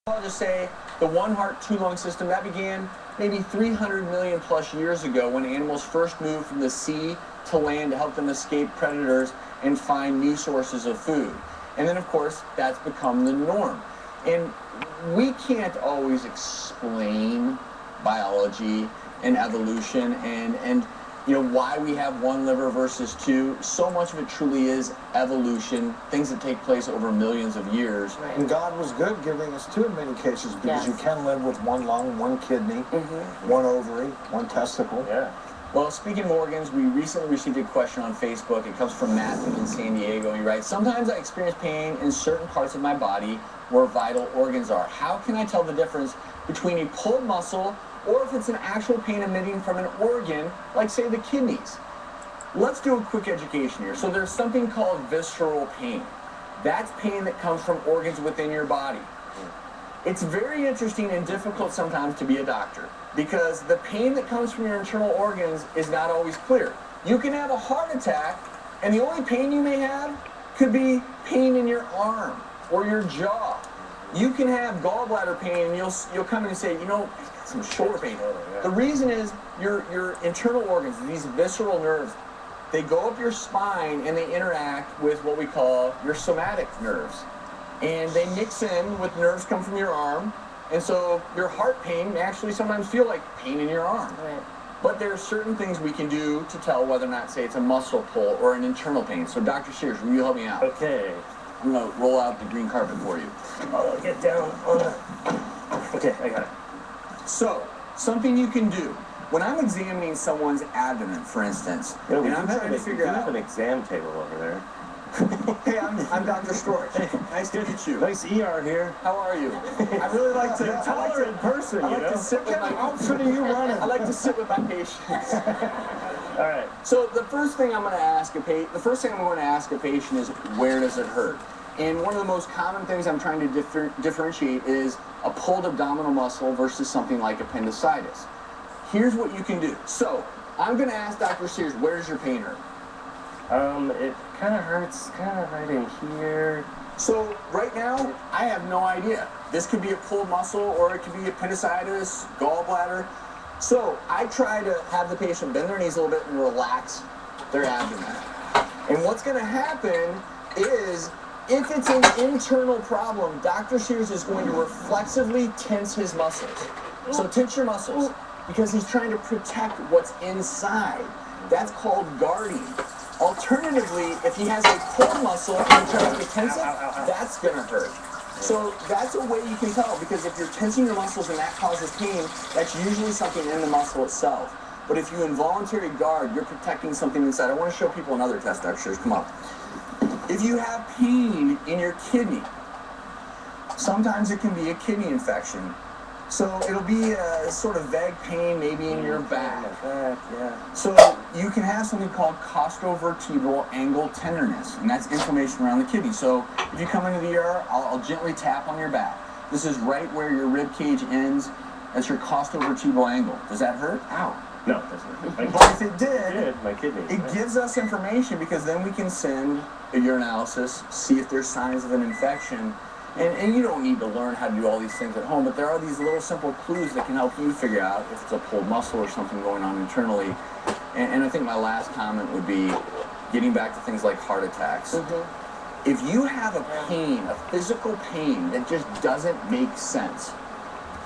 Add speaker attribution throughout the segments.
Speaker 1: I'll just say the one heart, two lung system that began maybe 300 million plus years ago when animals first moved from the sea to land to help them escape predators and find new sources of food. And then, of course, that's become the norm. And we can't always explain biology and evolution and you know, why we have one liver versus two. So much of it truly is evolution, things that take place over millions of years.
Speaker 2: Right. And God was good giving us two in many cases, because you can live with one lung, one kidney, one ovary, one testicle.
Speaker 1: Yeah. Well, speaking of organs, we recently received a question on Facebook. It comes from Matthew in San Diego. He writes, sometimes I experience pain in certain parts of my body where vital organs are. How can I tell the difference between a pulled muscle or if it's an actual pain emitting from an organ, like, say, the kidneys? Let's do a quick education here. So there's something called visceral pain. That's pain that comes from organs within your body. It's very interesting and difficult sometimes to be a doctor, because the pain that comes from your internal organs is not always clear. You can have a heart attack, and the only pain you may have could be pain in your arm or your jaw. You can have gallbladder pain, and you'll come in and say, you know, some shoulder pain. The reason is your internal organs, these visceral nerves, they go up your spine and they interact with what we call your somatic nerves. And they mix in with nerves come from your arm. And so your heart pain may actually sometimes feel like pain in your arm. Right. But there are certain things we can do to tell whether or not, say, it's a muscle pull or an internal pain. So Dr. Sears, will you help me out?
Speaker 3: Okay.
Speaker 1: I'm going to roll out the green carpet for you.
Speaker 3: I'll get down on that. Okay, I got it.
Speaker 1: So, something you can do. When I'm examining someone's abdomen, for instance,
Speaker 3: and
Speaker 1: I'm trying to figure out...
Speaker 3: have an exam table over there.
Speaker 1: Hey, I'm Dr. Storch. Nice to meet you.
Speaker 3: Nice ER here.
Speaker 1: How are you? I really like to...
Speaker 3: Tolerant person,
Speaker 1: I like to sit with my...
Speaker 2: outfit are you running?
Speaker 1: I like to sit with my patients.
Speaker 3: All right.
Speaker 1: So the first thing I'm going to ask a patient is, where does it hurt? And one of the most common things I'm trying to differentiate is a pulled abdominal muscle versus something like appendicitis. Here's what you can do. So I'm going to ask Dr. Sears, where does your pain hurt?
Speaker 3: It kind of hurts kind of right in here.
Speaker 1: So right now, I have no idea. This could be a pulled muscle, or it could be appendicitis, gallbladder. So I try to have the patient bend their knees a little bit and relax their abdomen. And what's going to happen is, if it's an internal problem, Dr. Sears is going to reflexively tense his muscles. So tense your muscles, because he's trying to protect what's inside. That's called guarding. Alternatively, if he has a pulled muscle and he tries to tense it, that's going to hurt. So that's a way you can tell, because if you're tensing your muscles and that causes pain, that's usually something in the muscle itself. But if you involuntarily guard, you're protecting something inside. I want to show people another test, Dr. Sears. Come on. If you have pain in your kidney, sometimes it can be a kidney infection. So it'll be a sort of vague pain maybe in your back. So you can have something called costovertebral angle tenderness, and that's inflammation around the kidney. So if you come into the ER, I'll gently tap on your back. This is right where your rib cage ends. That's your costovertebral angle. Does that hurt? Ow.
Speaker 3: No, it doesn't.
Speaker 1: But if it did,
Speaker 3: my kidney.
Speaker 1: It gives us information, because then we can send a urinalysis, see if there's signs of an infection. And you don't need to learn how to do all these things at home, but there are these little simple clues that can help you figure out if it's a pulled muscle or something going on internally. And I think my last comment would be getting back to things like heart attacks. If you have a pain, a physical pain that just doesn't make sense,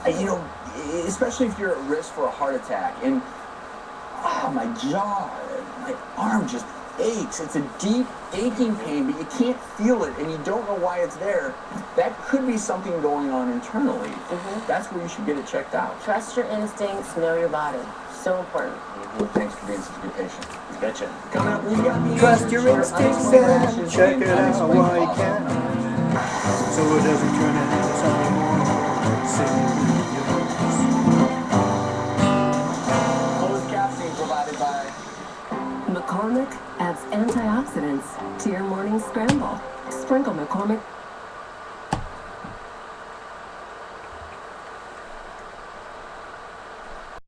Speaker 1: you know, especially if you're at risk for a heart attack, and my jaw, my arm just aches. It's a deep aching pain, but you can't feel it and you don't know why it's there. That could be something going on internally. That's where you should get it checked out.
Speaker 4: Trust your instincts, know your body. So important.
Speaker 1: Thanks for being such a good patient.
Speaker 3: Betcha.
Speaker 1: Coming up, we got the
Speaker 2: Trust your instincts and check it out while you can, so it doesn't turn into something more.
Speaker 1: Closed captioning provided by
Speaker 5: McCormick adds antioxidants to your morning scramble. Sprinkle McCormick